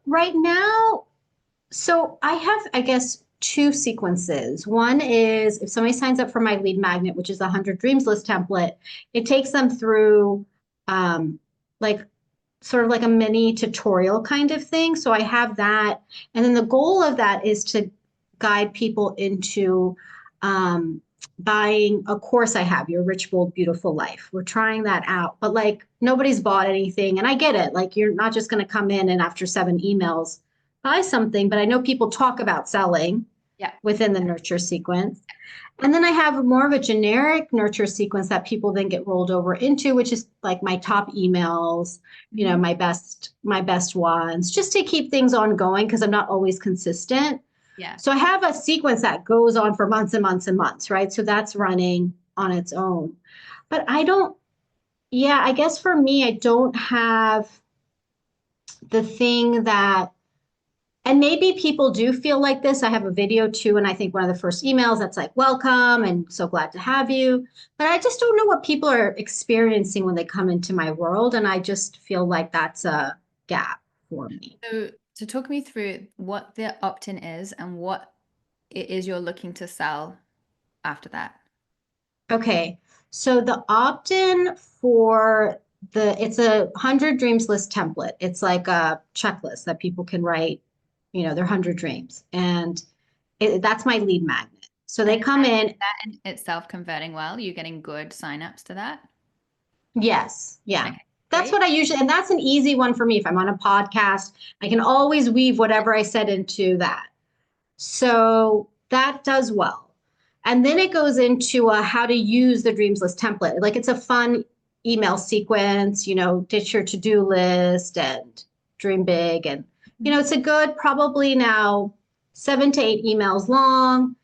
Right now, so I have, I guess, two sequences. One is if somebody signs up for my lead magnet, which is the 100 Dreams list template, it takes them through um, like sort of like a mini tutorial kind of thing. So I have that. And then the goal of that is to guide people into um, buying a course I have, Your Rich, Bold, Beautiful Life. We're trying that out, but like nobody's bought anything. And I get it. Like you're not just going to come in and after 7 emails buy something, but I know people talk about selling Yeah. within the nurture sequence. And then I have more of a generic nurture sequence that people then get rolled over into, which is like my top emails, Mhm. my best ones, just to keep things ongoing because I'm not always consistent. Yeah. So I have a sequence that goes on for months and months and months, right? So that's running on its own. But I don't, yeah, I guess for me, I don't have the thing that and maybe people do feel like this. I have a video too, and I think one of the first emails that's like, welcome and so glad to have you. But I just don't know what people are experiencing when they come into my world. And I just feel like that's a gap for me. So talk me through what the opt-in is and what it is you're looking to sell after that. Okay. So the opt-in for it's a 100 dreams list template. It's like a checklist that people can write, their 100 dreams. And that's my lead magnet. So And they come in. is that in itself converting well? You're getting good signups to that? Yes. Yeah. Okay, That's great. what I usually, and that's an easy one for me. If I'm on a podcast, I can always weave whatever I said into that. So that does well. And then it goes into how to use the dreams list template. Like it's a fun email sequence, ditch your to-do list and dream big. And, Mhm. it's a good, probably now 7 to 8 emails long.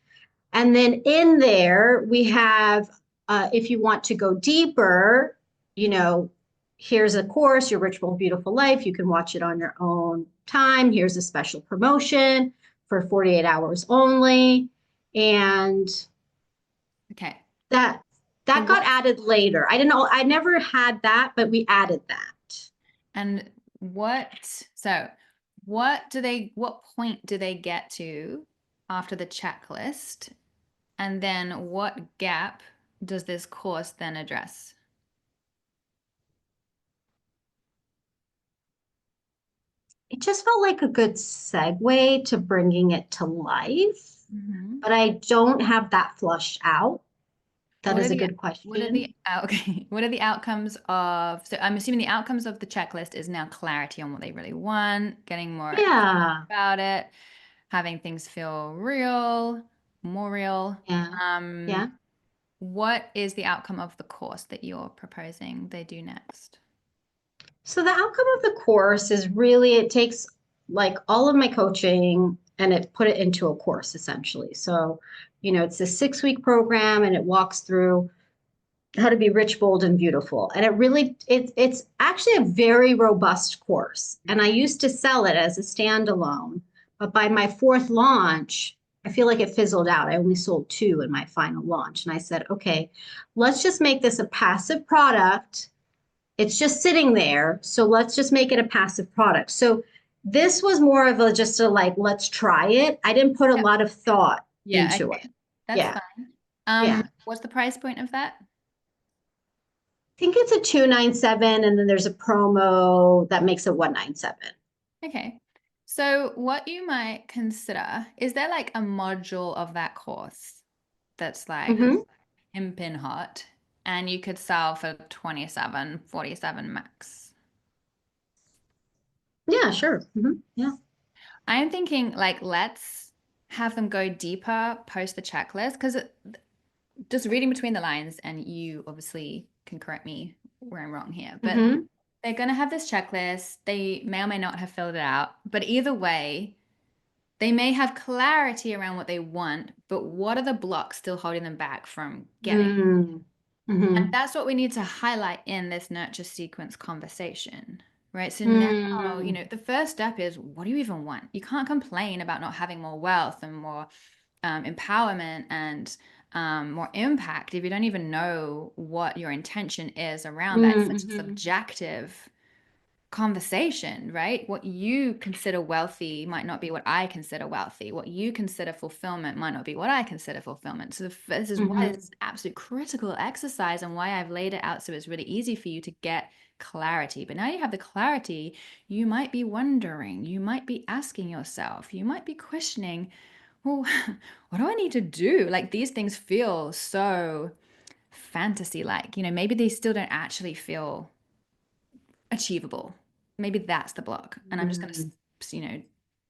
And then in there, we have, if you want to go deeper, you know, here's a course, Your Rich, Bold, Beautiful Life. You can watch it on your own time. Here's a special promotion for 48 hours only. And Okay. that So that got what added later. I didn't know, I never had that, but we added that. and so what point do they get to after the checklist? And then what gap does this course then address? It just felt like a good segue to bringing it to life, Mhm. but I don't have that flushed out. That What are is a the good question. what are the outcomes of so I'm assuming the outcomes of the checklist is now clarity on what they really want, getting more excited Yeah. about it, having things feel real, more real. Yeah. Um, Yeah. what is the outcome of the course that you're proposing they do next? So the outcome of the course is really it takes like all of my coaching and it put it into a course essentially. So, it's a 6 week program and it walks through how to be rich, bold, and beautiful. And it's actually a very robust course. And I used to sell it as a standalone, but by my fourth launch, I feel like it fizzled out. I only sold two in my final launch. And I said, okay, let's just make this a passive product. It's just sitting there. So let's just make it a passive product. So this was more of a just a like, let's try it. I didn't put a Yep. lot of thought Yeah, into okay. it. That's Yeah. fine. Yeah. What's the price point of that? Think it's a 297 and then there's a promo that makes it 197. Okay. So what you might consider, is there like a module of that course that's like Mm-hmm. pimpin' hot and you could sell for 27, 47 max? Yeah, sure. Mm-hmm. Yeah. I'm thinking like let's have them go deeper post the checklist because just reading between the lines, and you obviously can correct me where I'm wrong here, but Mm-hmm. they're going to have this checklist. They may or may not have filled it out, but either way, they may have clarity around what they want, but what are the blocks still holding them back from getting? Mm-hmm. And Mm-hmm. that's what we need to highlight in this nurture sequence conversation, right? So now, Mm-hmm. the first step is what do you even want? You can't complain about not having more wealth and more empowerment and more impact if you don't even know what your intention is around that. It's such a Mm-hmm. subjective conversation, right? What you consider wealthy might not be what I consider wealthy. What you consider fulfillment might not be what I consider fulfillment. So this is why Mm-hmm. it's an absolute critical exercise and why I've laid it out so it's really easy for you to get clarity. But now you have the clarity, you might be wondering, you might be asking yourself, you might be questioning, well, what do I need to do? Like these things feel so fantasy like, maybe they still don't actually feel achievable. Maybe that's the block. And I'm just going Mm-hmm. to,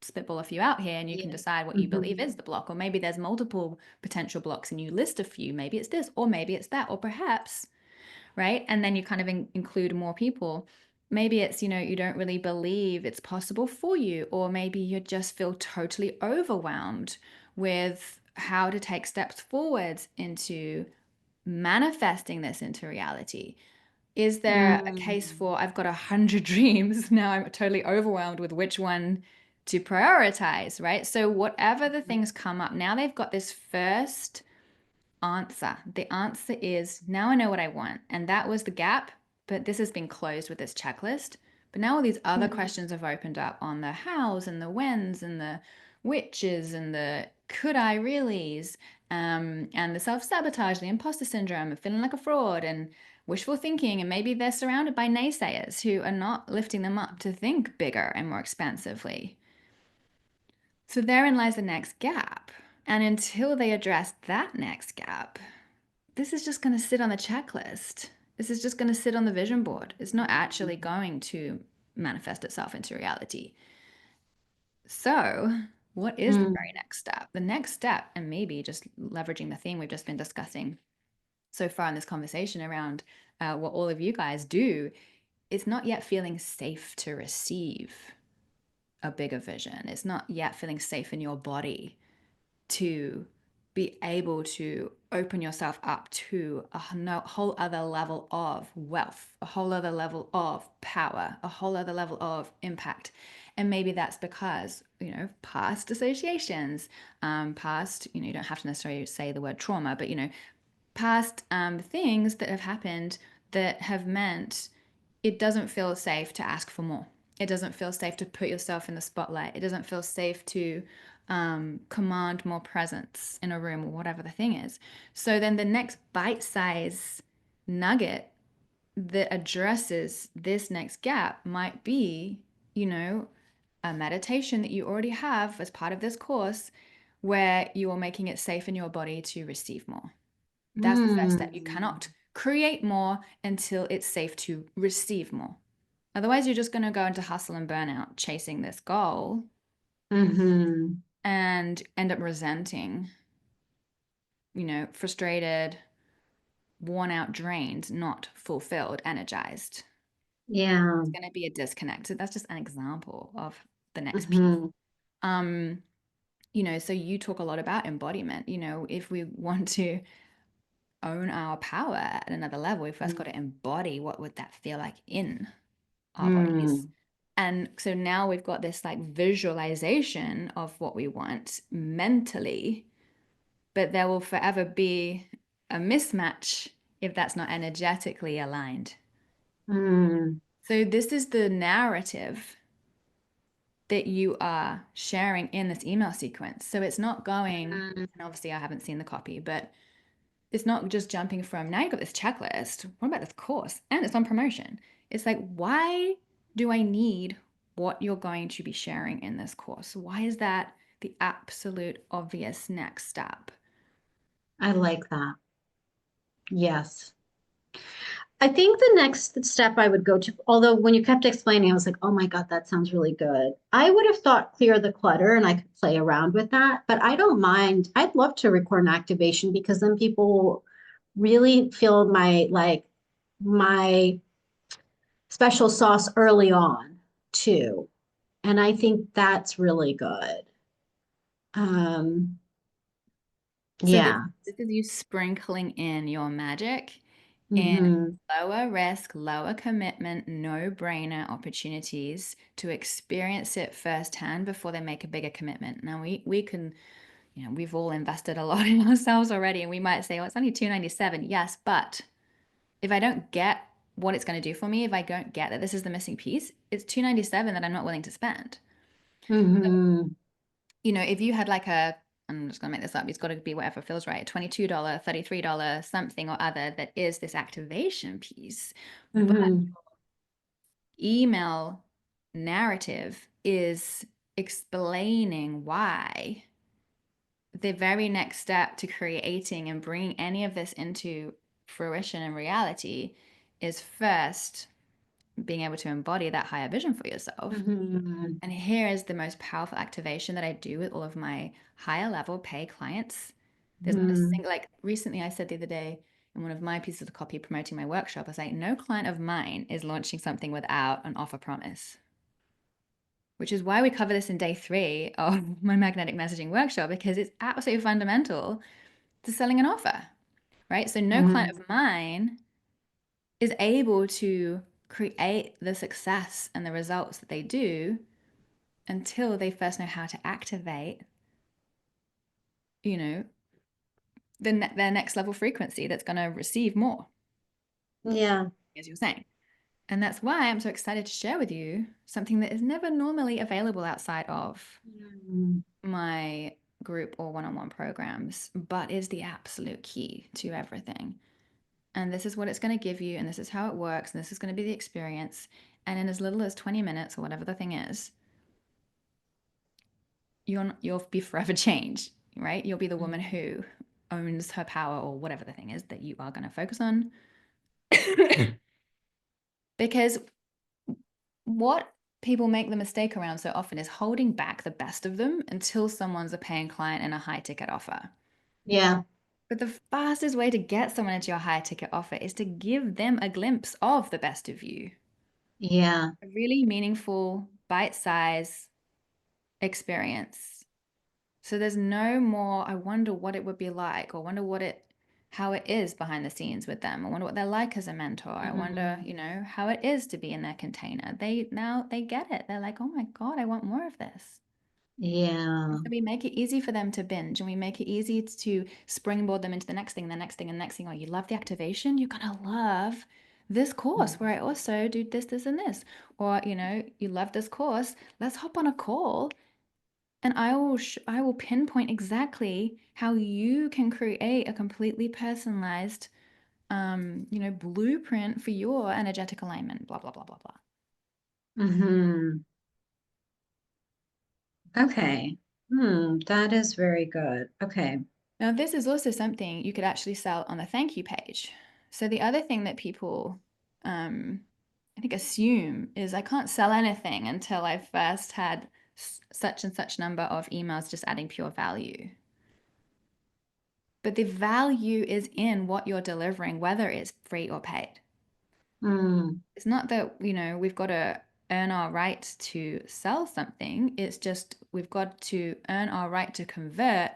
spitball a few out here and you can Yeah. decide what you believe Mm-hmm. is the block. Or maybe there's multiple potential blocks and you list a few. Maybe it's this, or maybe it's that, or perhaps, right? And then you kind of include more people. Maybe it's, you don't really believe it's possible for you, or maybe you just feel totally overwhelmed with how to take steps forwards into manifesting this into reality. Is there a case Mm-hmm. for I've got 100 dreams, now I'm totally overwhelmed with which one to prioritize, right? So whatever the things come up, now they've got this first answer. The answer is now I know what I want. And that was the gap, but this has been closed with this checklist. But now all these other questions have opened up on the hows and the whens and the whiches and the could I reallys, and the self-sabotage, the imposter syndrome of feeling like a fraud and wishful thinking. And maybe they're surrounded by naysayers who are not lifting them up to think bigger and more expansively. So therein lies the next gap. And until they address that next gap, this is just going to sit on the checklist. This is just going to sit on the vision board. It's not actually going to manifest itself into reality. So, what is the Mm-hmm. very next step? The next step, and maybe just leveraging the theme we've just been discussing so far in this conversation around what all of you guys do, is not yet feeling safe to receive a bigger vision. It's not yet feeling safe in your body to be able to open yourself up to a whole other level of wealth, a whole other level of power, a whole other level of impact. And maybe that's because, past associations, past, you don't have to necessarily say the word trauma, but, past things that have happened that have meant it doesn't feel safe to ask for more. It doesn't feel safe to put yourself in the spotlight. It doesn't feel safe to command more presence in a room or whatever the thing is. So then the next bite size nugget that addresses this next gap might be, a meditation that you already have as part of this course where you are making it safe in your body to receive more. That's the first step. You cannot create more until it's safe to receive more. Otherwise, you're just going to go into hustle and burnout chasing this goal Mm-hmm. and end up resenting, frustrated, worn out, drained, not fulfilled, energized. Yeah. It's going to be a disconnect. So that's just an example of the next piece. Mm-hmm. Um, so you talk a lot about embodiment. If we want to own our power at another level, we first got to embody what would that feel like in our bodies. Mm-hmm. And so now we've got this like visualization of what we want mentally, but there will forever be a mismatch if that's not energetically aligned. Mm-hmm. So this is the narrative that you are sharing in this email sequence. So it's not going, and obviously I haven't seen the copy, but it's not just jumping from now you've got this checklist. What about this course? And it's on promotion. It's like, why do I need what you're going to be sharing in this course? Why is that the absolute obvious next step? I like that. Yes. I think the next step I would go to, although when you kept explaining, I was like, oh my God, that sounds really good. I would have thought clear the clutter and I could play around with that, but I don't mind. I'd love to record an activation because then people will really feel my special sauce early on too. And I think that's really good. Um, So this, yeah. this is you sprinkling in your magic in Hmm. lower risk, lower commitment, no-brainer opportunities to experience it firsthand before they make a bigger commitment. Now we can, we've all invested a lot in ourselves already, and we might say, "Oh, it's only 297." Yes, but if I don't get what it's going to do for me if I don't get that this is the missing piece, it's $297 that I'm not willing to spend. Mm-hmm. If you had like I'm just gonna make this up, it's got to be whatever feels right, $22, $33, something or other that is this activation piece. But Mm-hmm. email narrative is explaining why the very next step to creating and bringing any of this into fruition and reality is first being able to embody that higher vision for yourself. Mm-hmm. And here is the most powerful activation that I do with all of my higher level pay clients. There's not a Mm-hmm. single, like recently I said the other day in one of my pieces of copy promoting my workshop, I was like, no client of mine is launching something without an offer promise, which is why we cover this in day 3 of my magnetic messaging workshop, because it's absolutely fundamental to selling an offer, right? So no client Mm-hmm. of mine is able to create the success and the results that they do until they first know how to activate, you know, their next level frequency that's going to receive more, Yeah. as you're saying. And that's why I'm so excited to share with you something that is never normally available outside of Mm-hmm. my group or one-on-one programs, but is the absolute key to everything. And this is what it's going to give you, and this is how it works, and this is going to be the experience. And in as little as 20 minutes or whatever the thing is, you'll be forever changed, right? You'll be the woman who owns her power or whatever the thing is that you are going to focus on. Because what people make the mistake around so often is holding back the best of them until someone's a paying client and a high ticket offer. Yeah. But the fastest way to get someone into your high ticket offer is to give them a glimpse of the best of you. Yeah. A really meaningful, bite size experience. So there's no more, I wonder what it would be like, or wonder how it is behind the scenes with them. I wonder what they're like as a mentor. I wonder, Mm-hmm. how it is to be in their container. They get it. They're like, oh my God, I want more of this. And Yeah. so we make it easy for them to binge, and we make it easy to springboard them into the next thing, the next thing, and the next thing. Oh, you love the activation? You're gonna love this course where I also do this, this, and this. Or, you love this course. Let's hop on a call and I will pinpoint exactly how you can create a completely personalized blueprint for your energetic alignment, blah blah blah blah blah. Mm-hmm. Okay. That is very good. Okay. Now this is also something you could actually sell on the thank you page. So the other thing that people I think assume is I can't sell anything until I've first had such and such number of emails just adding pure value. But the value is in what you're delivering, whether it's free or paid. Mm. It's not that, we've got to earn our right to sell something. It's just we've got to earn our right to convert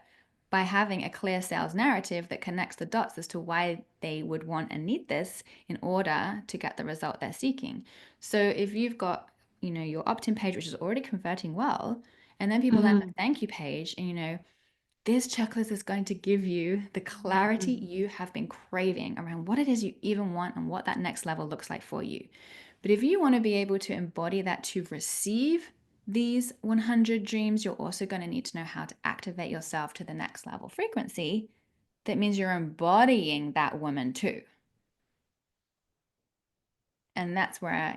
by having a clear sales narrative that connects the dots as to why they would want and need this in order to get the result they're seeking. So if you've got, your opt-in page, which is already converting well, and then people land Mm-hmm. the thank you page, and this checklist is going to give you the clarity Mm-hmm. you have been craving around what it is you even want and what that next level looks like for you. But if you want to be able to embody that to receive these 100 dreams, you're also going to need to know how to activate yourself to the next level frequency. That means you're embodying that woman too. And that's where,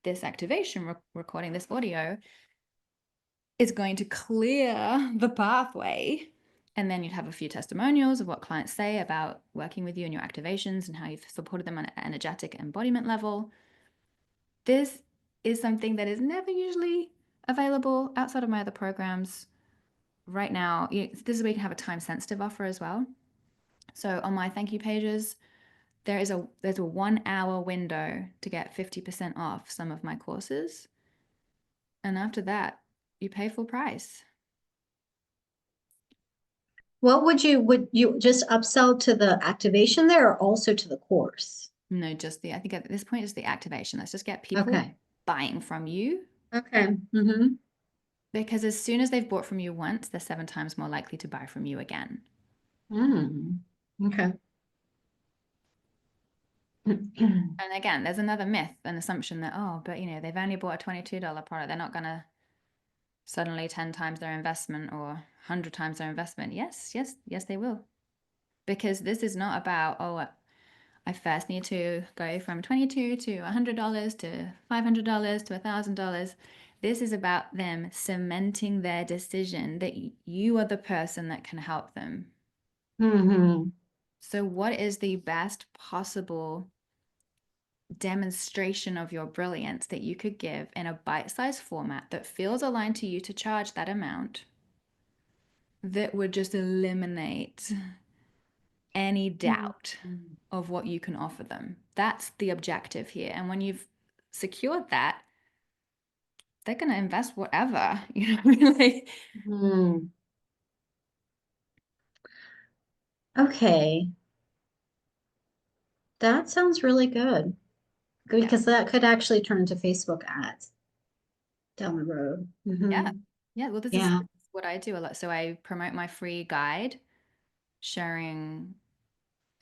this activation recording this audio is going to clear the pathway. And then you'd have a few testimonials of what clients say about working with you and your activations and how you've supported them on an energetic embodiment level. This is something that is never usually available outside of my other programs. Right now, this is where you can have a time sensitive offer as well. So on my thank you pages, there's a 1 hour window to get 50% off some of my courses. And after that, you pay full price. Would you just upsell to the activation there or also to the course? No, I think at this point it's the activation. Let's just get people Okay. buying from you, Okay. Mm-hmm. because as soon as they've bought from you once, they're 7 times more likely to buy from you again. Mm. Okay. And again, there's another myth, an assumption that, oh, but they've only bought a $22 product. They're not going to suddenly 10 times their investment or 100 times their investment. Yes, yes, yes, they will. Because this is not about, oh, I first need to go from 22 to $100 to $500 to $1,000. This is about them cementing their decision that you are the person that can help them. Hmm. So, what is the best possible demonstration of your brilliance that you could give in a bite-sized format that feels aligned to you to charge that amount that would just eliminate any doubt of what you can offer them? That's the objective here. And when you've secured that, they're going to invest whatever, like, Hmm. Okay, that sounds really good yeah, because that could actually turn into Facebook ads down the road. yeah, Hmm. yeah. Well, Yeah. this is what I do a lot. So I promote my free guide sharing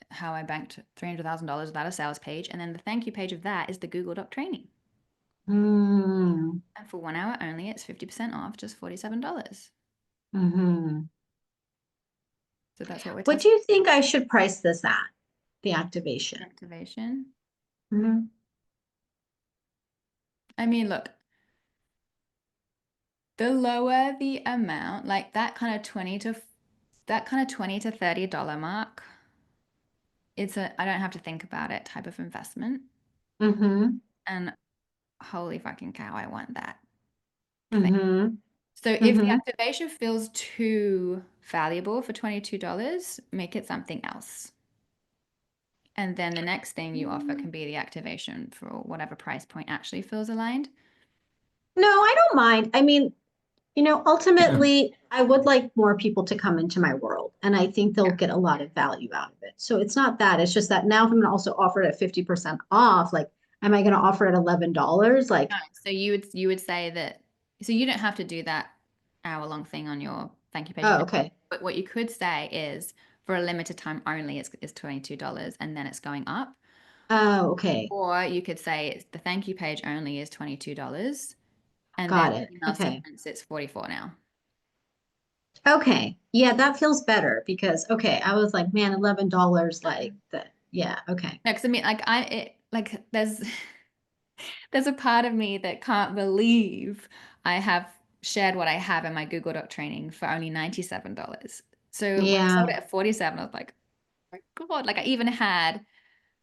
how I banked $300,000 without a sales page. And then the thank you page of that is the Google Doc training. Mm. And for 1 hour only, it's 50% off, just $47. Hmm. So that's what we're What do testing. you think I should price this at? The activation. Activation. Hmm. I mean, look, the lower the amount, like that kind of 20 to $30 mark, I don't have to think about it type of investment. Hmm. And holy fucking cow, I want that thing. Hmm. So if the Hmm. activation feels too valuable for $22, make it something else. And then the next thing you offer can be the activation for whatever price point actually feels aligned. No, I don't mind. I mean, ultimately, I would like more people to come into my world, and I think they'll Yeah. get a lot of value out of it. So it's not that. It's just that now if I'm going to also offer it at 50% off, like, am I going to offer it at $11? Like, No, so you would say that, so you don't have to do that hour-long thing on your thank you page. oh, okay. But what you could say is for a limited time only, it's $22 and then it's going up. Oh, okay. Or you could say it's the thank you page only is $22 and then Got it. email Okay. sequence it's 44 now. Okay. Yeah, that feels better because, okay, I was like, man, $11, like Mm. that. Yeah, okay. No, because I mean, like there's a part of me that can't believe I have shared what I have in my Google Doc training for only $97. So when I sold Yeah. it at 47, I was like, oh my God, like I even had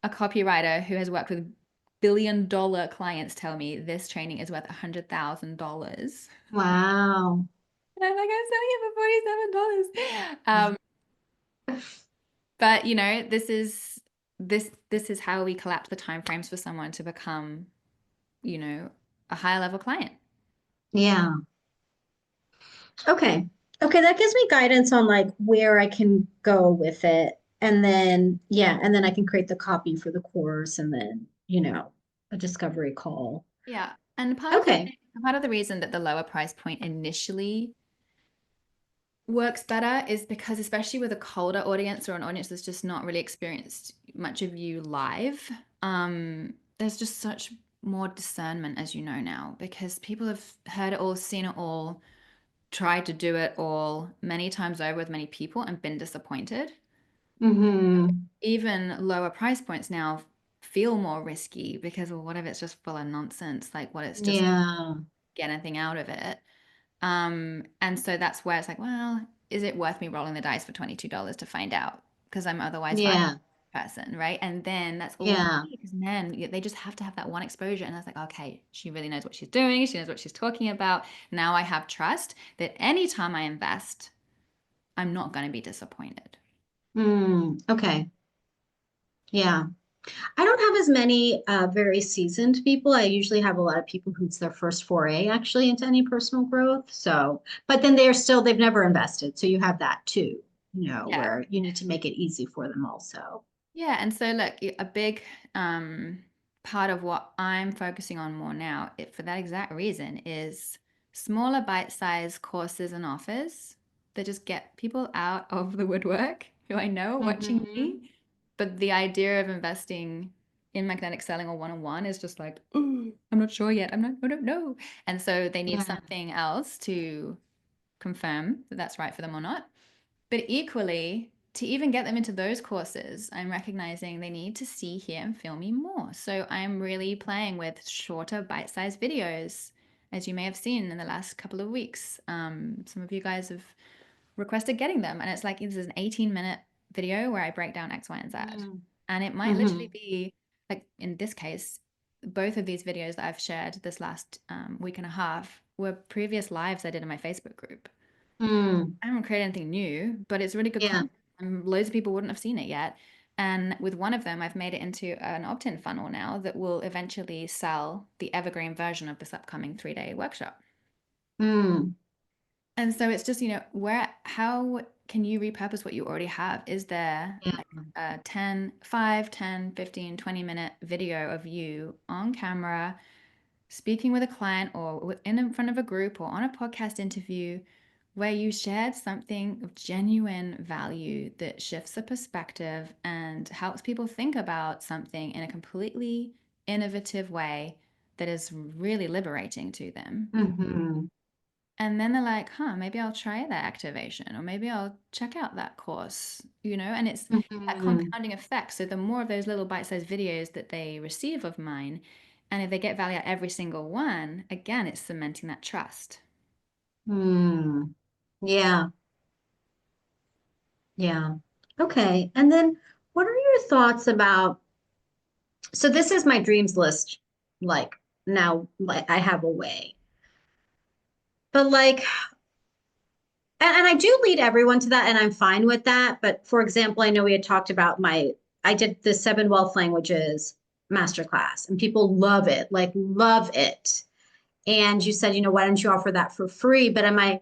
a copywriter who has worked with billion-dollar clients tell me this training is worth $100,000. Wow. And I'm like, I'm selling it for $47. But this is how we collapse the time frames for someone to become, a higher level client. Yeah. Okay. Okay, that gives me guidance on like where I can go with it. And then, yeah, and then I can create the copy for the course and then, a discovery call. Yeah. And Okay. part of the reason that the lower price point initially works better is because, especially with a colder audience or an audience that's just not really experienced much of you live, there's just such more discernment, as you know now, because people have heard it all, seen it all, tried to do it all many times over with many people and been disappointed. Mm-hmm. Even lower price points now feel more risky because, well, what if it's just full of nonsense? Like, what it's just Yeah. get anything out of it? And so that's where it's like, well, is it worth me rolling the dice for $22 to find out? Because I'm otherwise viable Yeah. person, right? And then that's all you Yeah. need because then they just have to have that one exposure. And I was like, okay, she really knows what she's doing. She knows what she's talking about. Now I have trust that anytime I invest, I'm not going to be disappointed. Okay. Yeah. I don't have as many very seasoned people. I usually have a lot of people who's their first foray actually into any personal growth. So, but then they've never invested. So you have that too, Yeah. where you need to make it easy for them also. Yeah, and so look, a big part of what I'm focusing on more now, for that exact reason, is smaller bite-sized courses and offers that just get people out of the woodwork who I know are watching Hmm. me. But the idea of investing in magnetic selling or one-on-one is just like, oh, I'm not sure yet. I don't know. And so they need Yeah. something else to confirm that that's right for them or not. But equally, to even get them into those courses, I'm recognizing they need to see, hear, and feel me more. So I'm really playing with shorter bite-sized videos, as you may have seen in the last couple of weeks. Some of you guys have requested getting them, and it's like this is an 18-minute video where I break down X, Y, and Z. Mm. And it might literally Mhm. be like in this case, both of these videos that I've shared this last week and a half were previous lives I did in my Facebook group. Mm. I haven't created anything new, but it's really good Yeah. content. And loads of people wouldn't have seen it yet. And with one of them, I've made it into an opt-in funnel now that will eventually sell the evergreen version of this upcoming 3-day workshop. Mm. And so it's just, how can you repurpose what you already have? Is there Yeah. like a 10, 5, 10, 15, 20-minute video of you on camera speaking with a client or in front of a group or on a podcast interview where you shared something of genuine value that shifts the perspective and helps people think about something in a completely innovative way that is really liberating to them? Mhm. And then they're like, huh, maybe I'll try that activation or maybe I'll check out that course, and it's that Mhm. compounding effect. So the more of those little bite-sized videos that they receive of mine, and if they get value out every single one, again, it's cementing that trust. Mm. Yeah. Yeah. Okay. And then what are your thoughts about, so this is my dreams list, like like I have a way. But like, and I do lead everyone to that, and I'm fine with that. But for example, I know we had talked about I did the 7 wealth languages masterclass, and people love it, like love it. And you said, why don't you offer that for free? But am I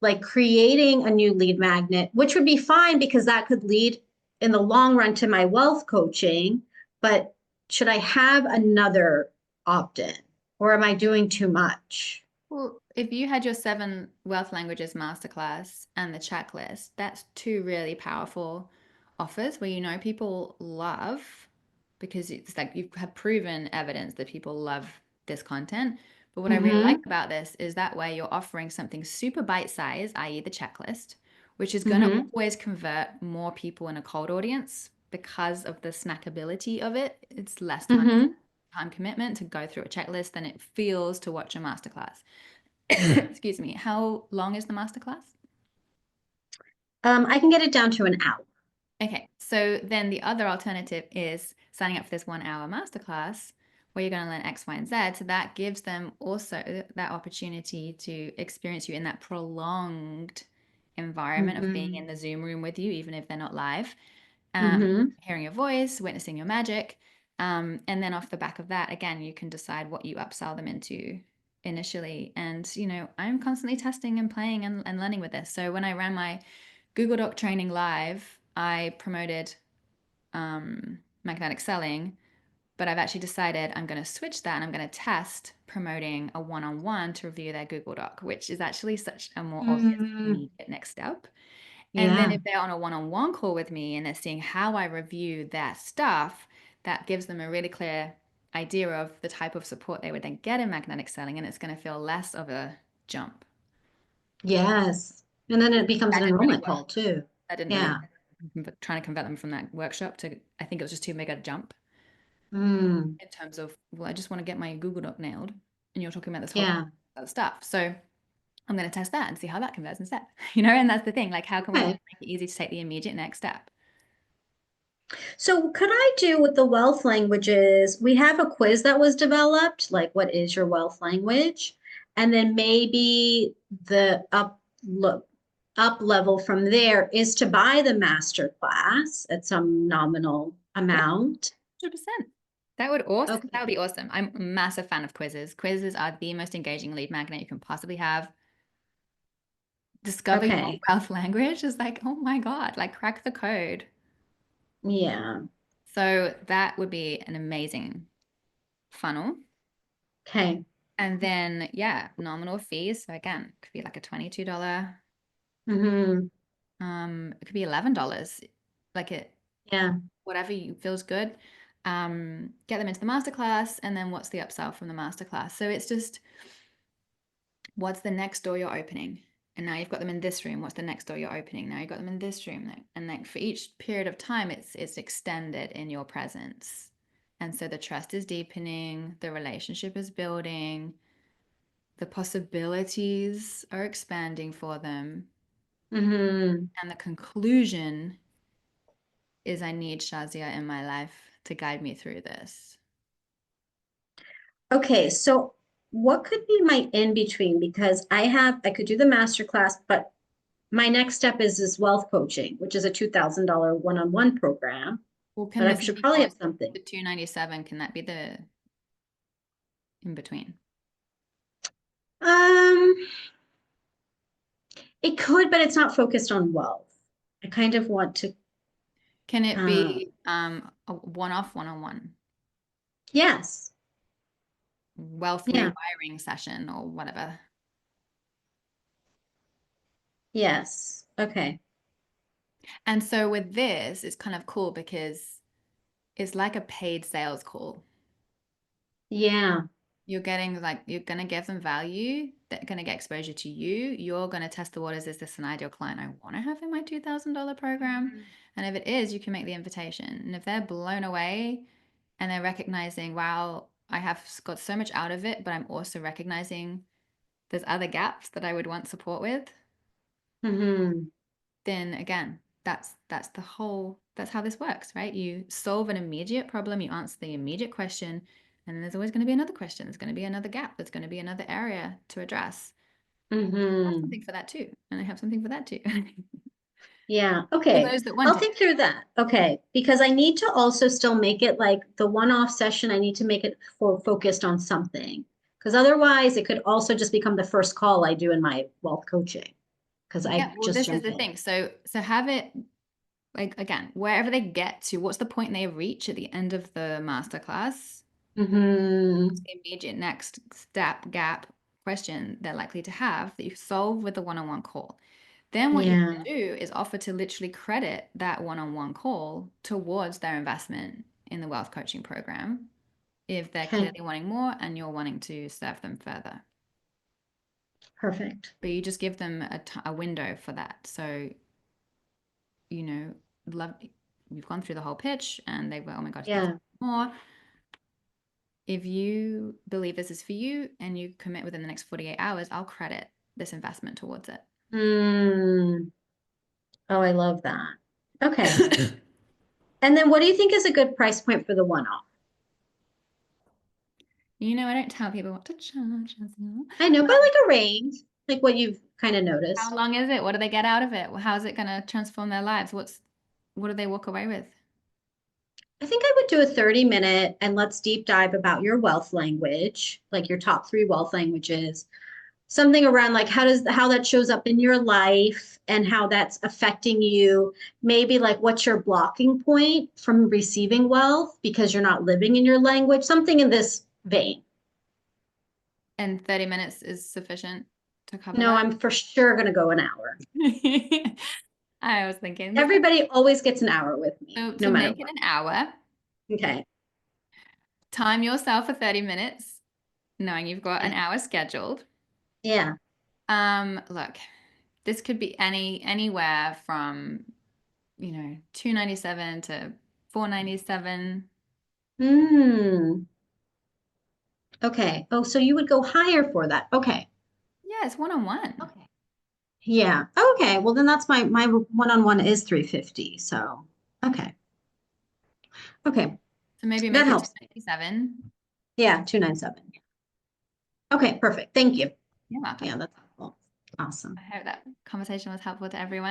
like creating a new lead magnet, which would be fine because that could lead in the long run to my wealth coaching. But should I have another opt in or am I doing too much? Well, if you had your 7 wealth languages masterclass and the checklist, that's two really powerful offers where people love because it's like you have proven evidence that people love this content. But what I really like Mm-hmm. about this is that way you're offering something super bite-sized, i.e., the checklist, which is going to Mm-hmm. always convert more people in a cold audience because of the snackability of it. It's less Mm-hmm. time commitment to go through a checklist than it feels to watch a masterclass. Excuse me. How long is the masterclass? I can get it down to an hour. Okay, so then the other alternative is signing up for this 1 hour masterclass where you're going to learn X, Y, and Z. So that gives them also that opportunity to experience you in that prolonged environment of being Mm-hmm. in the Zoom room with you, even if they're not live, Mm-hmm. hearing your voice, witnessing your magic. And then off the back of that, again, you can decide what you upsell them into initially. And, I'm constantly testing and playing and learning with this. So when I ran my Google Doc training live, I promoted magnetic selling, but I've actually decided I'm going to switch that and I'm going to test promoting a one-on-one to review their Google Doc, which is actually such a more obvious Mm-hmm. immediate next step. And then Yeah. if they're on a one-on-one call with me and they're seeing how I review their stuff, that gives them a really clear idea of the type of support they would then get in magnetic selling, and it's going to feel less of a jump. Yes. And then it becomes That an didn't really enrollment work. call too. That didn't really Yeah. work. Trying to convert them from that workshop to, I think it was just too big a jump Mm. in terms of, well, I just want to get my Google Doc nailed, and you're talking about this whole Yeah. other stuff. So I'm going to test that and see how that converts instead. And that's the thing. Like, how can we make Okay. it easy to take the immediate next step? So could I do with the wealth languages? We have a quiz that was developed, like what is your wealth language? And then maybe the up level from there is to buy the master class at some nominal Yeah, amount. 100%. That would Okay. be awesome. I'm a massive fan of quizzes. Quizzes are the most engaging lead magnet you can possibly have. Discover your Okay. wealth language is like, oh my God, like crack the code. Yeah. So that would be an amazing funnel. Okay. And then, yeah, nominal fees. So again, it could be like a $22. Hmm. It could be $11. Like it, Yeah. whatever you feels good. get them into the masterclass, and then what's the upsell from the masterclass. So it's just what's the next door you're opening? And now you've got them in this room. What's the next door you're opening? Now you've got them in this room. And then for each period of time, it's extended in your presence. And so the trust is deepening, the relationship is building, the possibilities are expanding for them. Mm-hmm. And the conclusion is I need Shazia in my life to guide me through this. Okay, so what could be my in between? Because I could do the master class, but my next step is this wealth coaching, which is a $2,000 one-on-one program. Well, But can I this should be probably for have something. the 297? Can that be the in between? Um, it could, but it's not focused on wealth. I kind of want to, Can it um, be a one-off, one-on-one yes, wealth yeah, rewiring session or whatever? yes. Okay. And so with this, it's kind of cool because it's like a paid sales call. Yeah. You're getting like you're gonna give them value, they're gonna get exposure to you. You're gonna test the waters. Is this an ideal client I want to have in my $2,000 program? Mhm. And if it is, you can make the invitation. And if they're blown away and they're recognizing, wow, I have got so much out of it, but I'm also recognizing there's other gaps that I would want support with, Hmm. then again, that's the whole that's how this works, right? You solve an immediate problem, you answer the immediate question, and then there's always going to be another question. There's going to be another gap. There's going to be another area to address. I have Hmm. something for that too, and I have something for that too. Yeah. For Okay. those that want I'll it. think through that. Okay. Because I need to also still make it like the one-off session, I need to make it for focused on something. Because otherwise it could also just become the first call I do in my wealth coaching. Because I Yeah, well, just this is jump the in. thing. So have it like again, wherever they get to, what's the point they reach at the end of the masterclass? Hmm. The immediate next step gap question they're likely to have that you solve with the one-on-one call. Then what you Yeah. do is offer to literally credit that one-on-one call towards their investment in the wealth coaching program if they're Okay. clearly wanting more and you're wanting to serve them further. Perfect. But you just give them a window for that. So, you know, love you've gone through the whole pitch and they were, oh my God, he's Yeah. more. If you believe this is for you and you commit within the next 48 hours, I'll credit this investment towards it. Hmm. Oh, I love that. Okay. And then what do you think is a good price point for the one-off? You know, I don't tell people what to charge. As you know. I know, but like a range, like what you've kind of How noticed. long is it? What do they get out of it? How is it going to transform their lives? What do they walk away with? I think I would do a 30-minute and let's deep dive about your wealth language, like your top three wealth languages, something around like how that shows up in your life and how that's affecting you. Maybe like what's your blocking point from receiving wealth because you're not living in your language, something in this vein. And 30 minutes is sufficient to cover No, that. I'm for sure going to go an hour. I was thinking the same. Everybody always gets an hour with me, So no to matter make it what. an hour, Okay. time yourself for 30 minutes, knowing you've got an Okay. hour scheduled. Yeah. Look, this could be anywhere from, 297 to 497. Hmm. Okay. Oh, so you would go higher for that. Okay. Yeah, it's one-on-one. Okay. Yeah. Okay. Well, then that's my one-on-one is 350. So, okay. Okay. So maybe That make it helps. 297. Yeah, 297. Okay, perfect. Thank you. You're Yeah, welcome. that's helpful. Awesome. I hope that conversation was helpful to everyone.